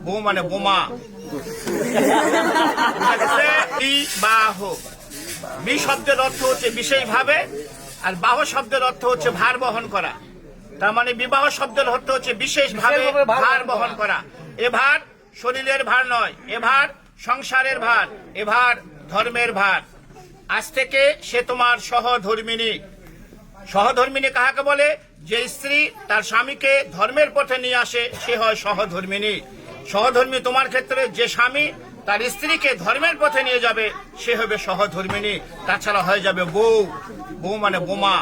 বউ মানে বোমা। বিবাহ, বি শব্দের অর্থ হচ্ছে বিশেষভাবে, আর বাহ শব্দের অর্থ হচ্ছে ভার বহন করা। তার মানে বিবাহ শব্দের অর্থ হচ্ছে বিশেষভাবে ভার বহন করা। এ ভার শরীরের ভার নয়, এ ভার সংসারের ভার, এ ভার ধর্মের ভার। আজ থেকে সে তোমার সহধর্মিনী। সহধর্মিনী কাহাকে বলে? যে স্ত্রী তার স্বামীকে ধর্মের পথে নিয়ে আসে সে হয় সহধর্মিনী। সহধর্মী তোমার ক্ষেত্রে যে স্বামী তার স্ত্রীকে ধর্মের পথে নিয়ে যাবে সে হবে সহধর্মিনী। তাছাড়া হয়ে যাবে বউ, বউ মানে বোমা।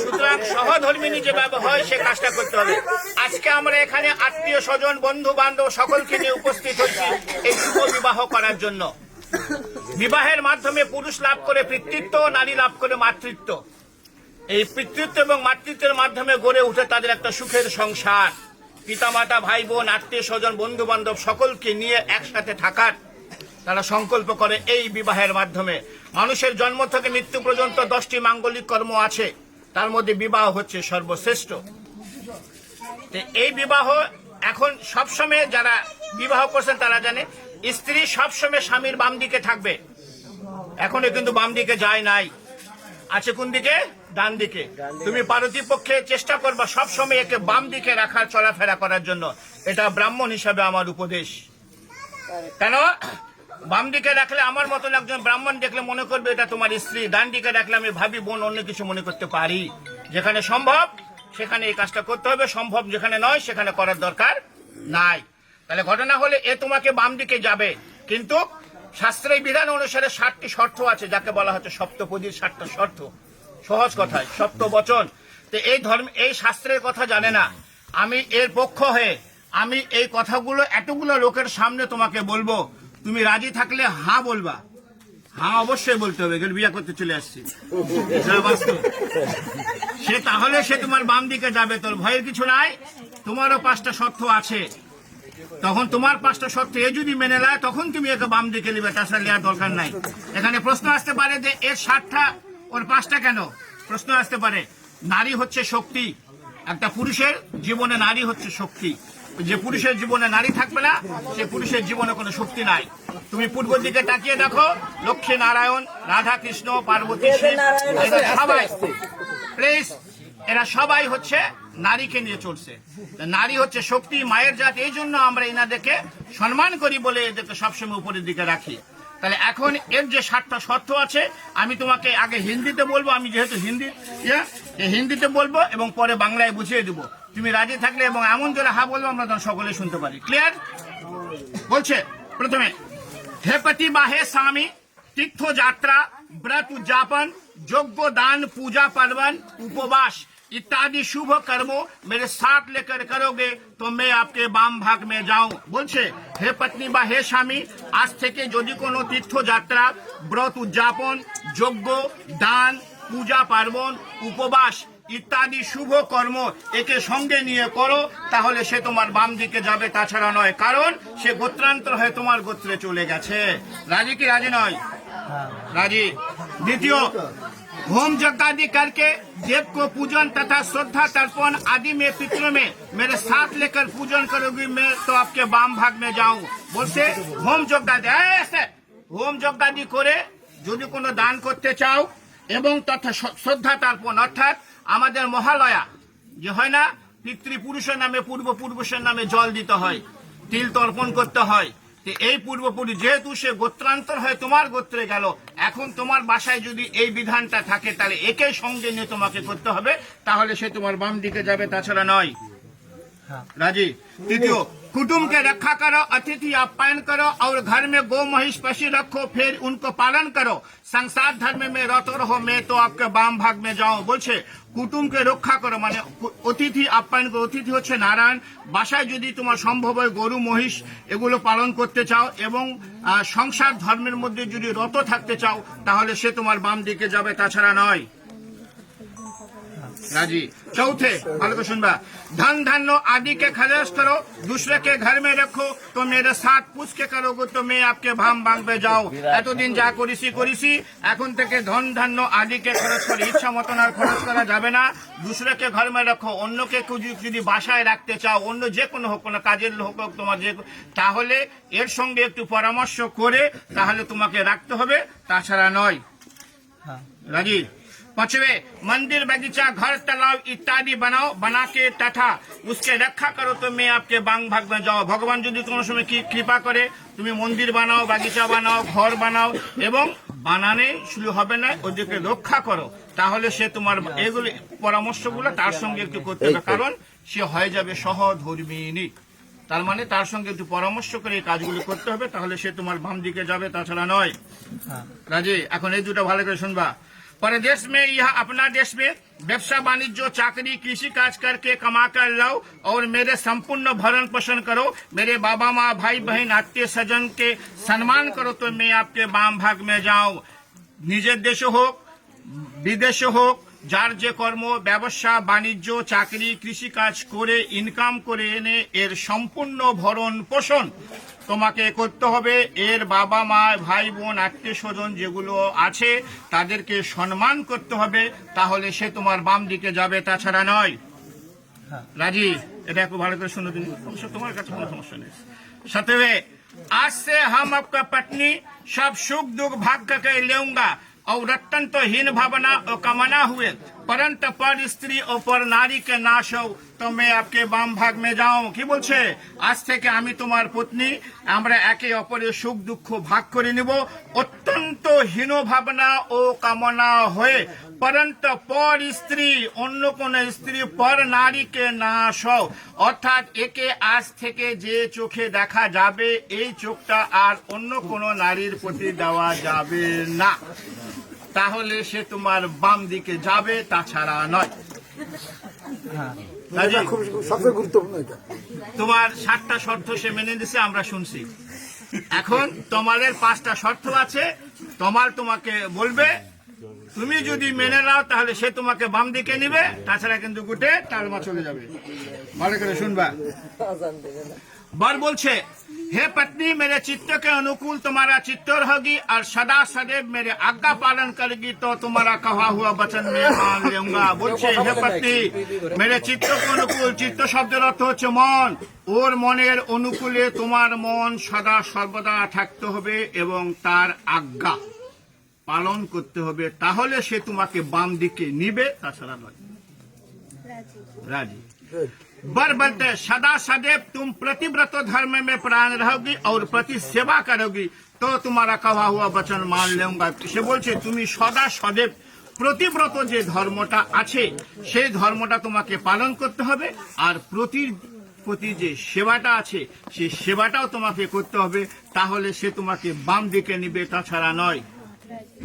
সুতরাং সহধর্মিনী যেভাবে হয় সে কাজটা করতে হবে। আজকে আমরা এখানে আত্মীয় স্বজন বন্ধু বান্ধব সকলকে নিয়ে উপস্থিত হচ্ছি এই শুভ বিবাহ করার জন্য। বিবাহের মাধ্যমে পুরুষ লাভ করে পিতৃত্ব, নারী লাভ করে মাতৃত্ব। এই পিতৃত্ব এবং মাতৃত্বের মাধ্যমে গড়ে উঠে তাদের একটা সুখের সংসার। পিতামাতা, ভাই বোন, আত্মীয় স্বজন, বন্ধু বান্ধব সকলকে নিয়ে একসাথে থাকার তারা সংকল্প করে এই বিবাহের মাধ্যমে। মানুষের জন্ম থেকে মৃত্যু পর্যন্ত 10টি মাঙ্গলিক কর্ম আছে, তার মধ্যে বিবাহ হচ্ছে সর্বশ্রেষ্ঠ। এই বিবাহ এখন সবসময় যারা বিবাহ করছেন তারা জানে স্ত্রী সবসময় স্বামীর বাম দিকে থাকবে। এখনো কিন্তু বাম দিকে যায় নাই, আছে কোন দিকে? ডান দিকে। তুমি পারতিপক্ষে চেষ্টা করবা সবসময় একে বাম দিকে রাখার, চলাফেরা করার জন্য। এটা ব্রাহ্মণ হিসাবে আমার উপদেশ। কেন বাম দিকে রাখলে আমার মতন একজন ব্রাহ্মণ দেখলে মনে করবে এটা তোমার স্ত্রী। ডান দিকে রাখলে আমি ভাবি বোন, অন্য কিছু মনে করতে পারি। যেখানে সম্ভব সেখানে এই কাজটা করতে হবে, সম্ভব যেখানে নয় সেখানে করার দরকার নাই। তাহলে ঘটনা হলে এ তোমাকে বাম দিকে যাবে, কিন্তু শাস্ত্রের বিধান অনুসারে 7টি শর্ত আছে, যাকে বলা হচ্ছে সপ্তপদীর 7টা শর্ত। সহজ কথায় সপ্তবচন। তো এই ধর্ম, এই শাস্ত্রের কথা জানে না। আমি এর পক্ষ হয়ে আমি এই কথাগুলো এতগুলো লোকের সামনে তোমাকে বলবো। তুমি রাজি থাকলে হ্যাঁ বলবা। হ্যাঁ অবশ্যই বলতে হবে, বিয়ে করতে চলে আসছি সে, তাহলে সে তোমার বাম দিকে যাবে। তোর ভয়ের কিছু নাই, তোমারও 5টা শর্ত আছে। তখন তোমার 5টা শর্ত এ যদি মেনে নেয় তখন তুমি একে বাম দিকে নিবে, তাছাড়া নেওয়ার দরকার নাই। এখানে প্রশ্ন আসতে পারে যে এর 7টা ওর 5টা কেন? প্রশ্ন আসতে পারে। নারী হচ্ছে শক্তি। একটা পুরুষের জীবনে নারী হচ্ছে শক্তি। যে পুরুষের জীবনে নারী থাকবে না সে পুরুষের জীবনে কোনো শক্তি নাই। তুমি পূর্ব দিকে তাকিয়ে দেখো, লক্ষ্মী নারায়ণ, রাধা কৃষ্ণ, পার্বতী, শিব, সবাই প্লিজ এরা সবাই হচ্ছে নারীকে নিয়ে চলছে। নারী হচ্ছে শক্তি, মায়ের জাত। এই জন্য আমরা এনাদেরকে সম্মান করি বলে এদেরকে সবসময় উপরের দিকে রাখি। তাহলে এখন এর যে 7টা শর্ত আছে আমি তোমাকে আগে হিন্দিতে বলবো, আমি যেহেতু হিন্দিতে বলবো এবং পরে বাংলায় বুঝিয়ে দেবো। তুমি রাজি থাকলে এবং এমন জোরে হা বলবো আমরা তখন সকলে শুনতে পারি। ক্লিয়ার? বলছে প্রথমে, হে পতি বা হে স্বামী, তীর্থ যাত্রা, व्रत उद्यापन, यज्ञ दान, पूजा पार्वन, उपवास इत्यादि शुभ कर्मों मेरे साथ लेकर करोगे तो मैं आपके बाम भाग में जाऊं। बोलছে হে পত্নী বা হে স্বামী, আজ থেকে যদি কোনো তীর্থযাত্রা, ব্রত উদযাপন, যজ্ঞ দান, পূজা পার্বণ, উপবাস ইত্যাদি শুভ কর্ম একে সঙ্গে নিয়ে করো, তাহলে সে তোমার বাম দিকে যাবে, তাছাড়া নয়। কারণ সে গোত্রান্তর হয়ে তোমার গোত্রে চলে গেছে। রাজি কি রাজি নয়? राजी। द्वितीय, होम यज्ञ आदि करके देव को पूजन तथा श्रद्धा तर्पण आदि में पितरों में मेरे साथ लेकर पूजन करोगी, मैं तो आपके बाम भाग में जाऊं। बोलते होम यज्ञ आदि, ऐसे होम यज्ञ आदि करे যদি কোনো দান করতে চাও এবং তথা শ্রদ্ধা তর্পণ, অর্থাৎ আমাদের মহালয়া যে হয় না, পিতৃপুরুষের নামে পূর্বপুরুষের নামে জল দিতে হয়, তিল তর্পণ করতে হয়। এই পূর্বপুরুষ যেহেতু সে গোত্রান্তর হয়ে তোমার গোত্রে গেল, এখন তোমার বাসায় যদি এই বিধানটা থাকে তাহলে একে সঙ্গে নিয়ে তোমাকে করতে হবে, তাহলে সে তোমার বাম দিকে যাবে, তাছাড়া নয়। राजी। तृतीय, कुटुंब के रक्षा करो, अतिथि आप्यायन करो और घर में गौ महिष पशु रखो, फिर उनको पालन करो। संसार धर्म में रत रहो, मैं तो आपके बाम भाग में जाऊं। बोलছে কুটুমকে রক্ষা করো, মানে অতিথি আপ্যায়ন করো। অতিথি হচ্ছে নারায়ণ। বাসায় যদি তোমার সম্ভব হয় গরু মহিষ এগুলো পালন করতে চাও এবং সংসার ধর্মের মধ্যে যদি রত থাকতে চাও, তাহলে সে তোমার বাম দিকে যাবে, তাছাড়া নয়। राजी। चौथे ভালো করে শুনবা, धन धान्य आदि के खर्च करो, दूसरे के घर में रखो, तो मेरे साथ पूछ के करोगे तो मैं आपके भाम भाঙবে যাও। এতদিন যা করেছি এখন থেকে ধন ধান্য আদিকে খরচ করে ইচ্ছা মতন আর খরচ করা যাবে না। দুসরেকে ঘর মে রাখো, অন্যকে যদি বাসায় রাখতে চাও, অন্য যে কোনো হোক, কোনো কাজের হোক তোমার যে, তাহলে এর সঙ্গে একটু পরামর্শ করে তাহলে তোমাকে রাখতে হবে, তাছাড়া নয়। রাজি। पांचवे, मंदिर बगीचा घर तालाब इत्यादि बनाओ, बना के तथा उसके रक्षा करो तो मैं आपके बांग भाग में जाओ। भगवान যদি কোনো সময় কি কৃপা করে তুমি মন্দির বানাও, বাগিচা বানাও, ঘর বানাও এবং বানানে শুরু হবে না, ওদেরকে রক্ষা করো, তাহলে সে তোমার এগুলো পরামর্শগুলো তার সঙ্গে একটু করতে হবে, কারণ সে হয়ে যাবে সহধর্মিণী। তার মানে তার সঙ্গে একটু পরামর্শ করে এই কাজগুলো করতে হবে, তাহলে সে তোমার বাম দিকে যাবে, তাছাড়া নয়। রাজি। এখন এই দুটো ভালো করে শুনবা। परदेश में यह अपना देश में व्यवसाय वाणिज्य चाकरी कृषि काज करके कमा कर लाओ और मेरे संपूर्ण भरण पोषण करो, मेरे बाबा माँ भाई बहन आत्मीय स्वजन के सम्मान करो तो मैं आपके बाम भाग में जाऊं। निजेर देश होक विदेश होक, যার যে কর্ম ব্যবসা বাণিজ্য চাকরি কৃষি কাজ করে ইনকাম করে এনে এর সম্পূর্ণ ভরণ পোষণ তোমাকে করতে হবে। এর বাবা মা ভাই বোন আত্মীয় স্বজন যেগুলো আছে তাদেরকে সম্মান করতে হবে, তাহলে সে তোমার বাম দিকে যাবে, তাছাড়া নয়। রাজি। এটা একটু ভালো করে শুনো তুমি, তোমার কাছে কোনো সমস্যা নেই। সাথে, आज से हम आपका पत्नी सब सुख दुख भाग करके लेऊंगा और रत्न तो हीन भावना और कामना हुए, परंतु पर स्त्री और पर नारी के नाश हो तो मैं आपके बाम भाग में जाऊं। কি বলছে? আজ থেকে আমি তোমার পত্নী, আমরা একে অপরের সুখ দুঃখ ভাগ করে নিব, অত্যন্ত হীন ভাবনা ও কামনা হয়ে, परंतु पर स्त्री অন্য কোন স্ত্রী পর নারীকে নাশ হও, অর্থাৎ একে আজ থেকে যে চোখে দেখা যাবে এই চোখটা আর অন্য কোন নারীর প্রতি দেওয়া যাবে না, তাহলে সে তোমার বাম দিকে যাবে, তাছাড়া নয়। সবচেয়ে গুরুত্বপূর্ণ এটা। তোমার 7টা শর্ত সে মেনে দিছে, আমরা শুনছি। এখন তোমাদের 5টা শর্ত আছে, তোমাকে বলবে, তুমি যদি মেনে নাও তাহলে সে তোমাকে বাম দিকে নিবে, তাছাড়া কিন্তু গুটে টালমা চলে যাবে। ভালো করে শুনবা। बर बोलছে, हे पत्नी मेरे चित्त के अनुकूल तुम्हारा चित्त रहेगी और सदा सदैव मेरे आज्ञा पालन करेगी तो तुम्हारा कहा हुआ वचन मैं मान लूंगा। बोलছে, हे पत्नी मेरे चित्त के अनुकूल, चित्त শব্দের অর্থ হচ্ছে মন, ওর মনের অনুকূলে তোমার মন সদা সর্বদা থাকতে হবে এবং তার আজ্ঞা পালন করতে হবে, তাহলে সে তোমাকে বাম দিকে নিবে, তাছাড়া নয়। রাজি। बर बोलते, सदा सदैव तुम प्रतिव्रत धर्म में प्राण रहोगी और प्रति सेवा करोगी तो तुम्हारा कहा हुआ वचन मान लूंगा। সে বলছে তুমি সদা সदैव প্রতিব্রত যে ধর্মটা আছে সেই ধর্মটা তোমাকে পালন করতে হবে, আর প্রতি যে সেবাটা আছে সেই সেবাটাও তোমাকে করতে হবে, তাহলে সে তোমাকে বাম দিকে নিবে, তাছাড়া নয়।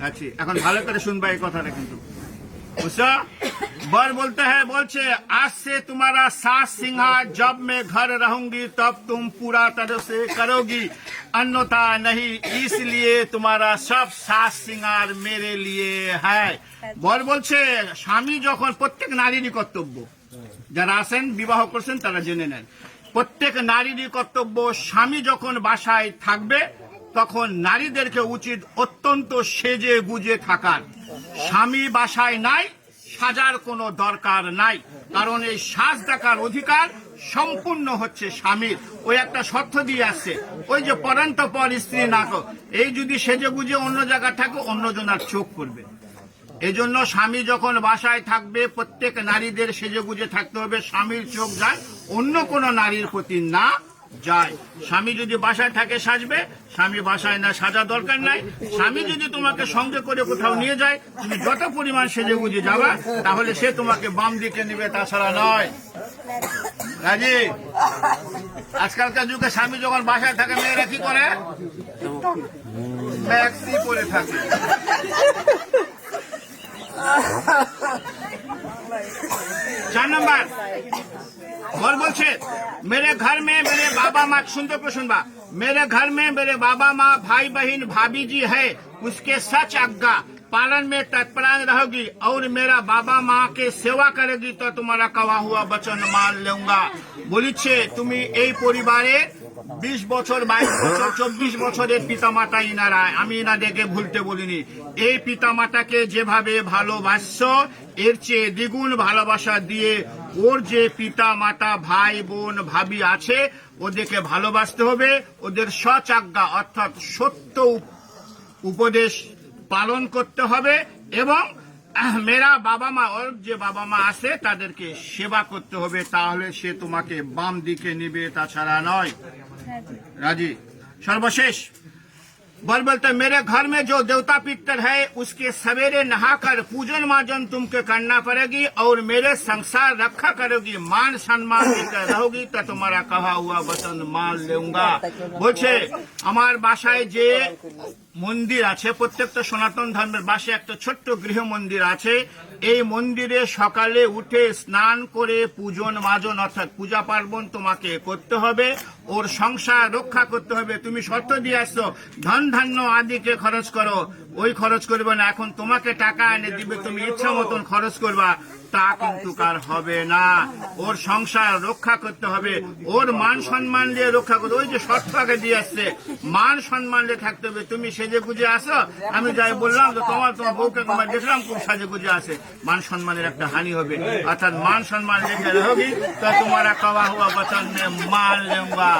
আচ্ছা, এখন ভালো করে শুনবা এই কথাটা কিন্তু। বুঝছো? बर बोलते हैं, बोलছে, आज से तुम्हारा सास सिंहार जब मैं घर रहूंगी तब तुम पूरा तरह से करोगी, अन्यथा नहीं, इसलिए तुम्हारा सब सास सिंगार मेरे लिए है। बर বলছে, স্বামী যখন, প্রত্যেক নারীরই কর্তব্য, যারা আছেন বিবাহ করছেন তারা জেনে নেন, প্রত্যেক নারীরই কর্তব্য, স্বামী যখন বাসায় থাকবে তখন নারীদেরকে উচিত অত্যন্ত সেজে গুজে থাকার। স্বামী বাসায় নাই, সাজার কোনো দরকার নাই, কারণ এই সাজ দেখার অধিকার সম্পূর্ণ হচ্ছে স্বামীর। ওই একটা শর্ত দিয়ে আসছে, ওই যে পরন্ত পর স্ত্রী না কর, এই যদি সেজে গুজে অন্য জায়গায় থাকে অন্যজনের চোখ পড়বে। এই জন্য স্বামী যখন বাসায় থাকবে প্রত্যেক নারীদের সেজে গুজে থাকতে হবে, স্বামীর চোখ যায় অন্য কোনো নারীর প্রতি না যায়। স্বামী যদি বাসায় থাকে সাজবে, স্বামী বাসায় না সাজা দরকার নাই। স্বামী যদি তোমাকে সঙ্গে করে কোথাও নিয়ে যায়, তুমি যত পরিমাণ সেজে গুজে যাবা তাহলে সে তোমাকে বাম দিকে নিবে, তাছাড়া নয়। রাজি। আজকালকার যুগে স্বামী যখন বাসায় থাকে মেয়েরা কি করে? ম্যাক্সি পরে থাকে। 4 नंबर और बोलছে, मेरे घर में मेरे बाबा माँ, सुनते को सुनबा, मेरे घर में मेरे बाबा माँ भाई बहन भाभी जी है, उसके सच आज्ञा पालन में तत्परायण रहोगी और मेरा बाबा माँ के सेवा करेगी तो तुम्हारा कहा हुआ वचन मान लूंगा। বলিছে তুমি এই পরিবারে 20 বছর 22 বছর 24 বছরের পিতামাতা ইনারা, আমি ইনাদেরকে ভুলতে বলিনি। এই পিতামাতাকে যেভাবে ভালোবাসছো এর চেয়ে দ্বিগুণ ভালোবাসা দিয়ে ওর যে পিতা মাতা ভাই বোন ভাবি আছে ওদেরকে ভালোবাসতে হবে, ওদের সচাজ্ঞা অর্থাৎ সত্য উপদেশ পালন করতে হবে এবং মেরা বাবা মা ওর যে বাবা মা আছে তাদেরকে সেবা করতে হবে, তাহলে সে তোমাকে বাম দিকে নিবে, তাছাড়া নয়। রাজি। সর্বশেষ बोलते मेरे घर में जो देवता पितर है उसके सवेरे नहाकर पूजन माजन तुमको करना पड़ेगी और मेरे संसार रखा करोगी, मान सम्मान देकर रहोगी तो तुम्हारा कहा हुआ वचन मान लूंगा। বলছে আমার বাসায় যে মন্দির আছে, প্রত্যেকটা সনাতন ধর্মের বাসায় একটা ছোট্ট গৃহ মন্দির আছে, এই মন্দিরে সকালে উঠে স্নান করে পূজন মাজন অর্থাৎ পূজা পার্বণ তোমাকে করতে হবে, ওর সংসার রক্ষা করতে হবে। তুমি শর্ত দিয়ে আসছো ধন ধান্য আদিকে খরচ করো, ওই খরচ করবে না, এখন তোমাকে টাকা এনে দিবে, তুমি ইচ্ছা মতন খরচ করবা, তা কিন্তু কার হবে না। ওর সংসার রক্ষা করতে হবে, ওর মান সম্মান দিয়ে রক্ষা করতে, ওই যে শর্ত আগে দিয়ে আসছে মান সম্মান দিয়ে থাকতে হবে। তুমি সেজে গুজে আসো, আমি যাই বললাম তো তোমার বউকে দেখলাম খুব সাজে গুজে আসে, মান সম্মানের একটা হানি হবে। অর্থাৎ মান সম্মান রেখে রहोगी तो तुम्हारा कहा हुआ वचन में मान लूंगा।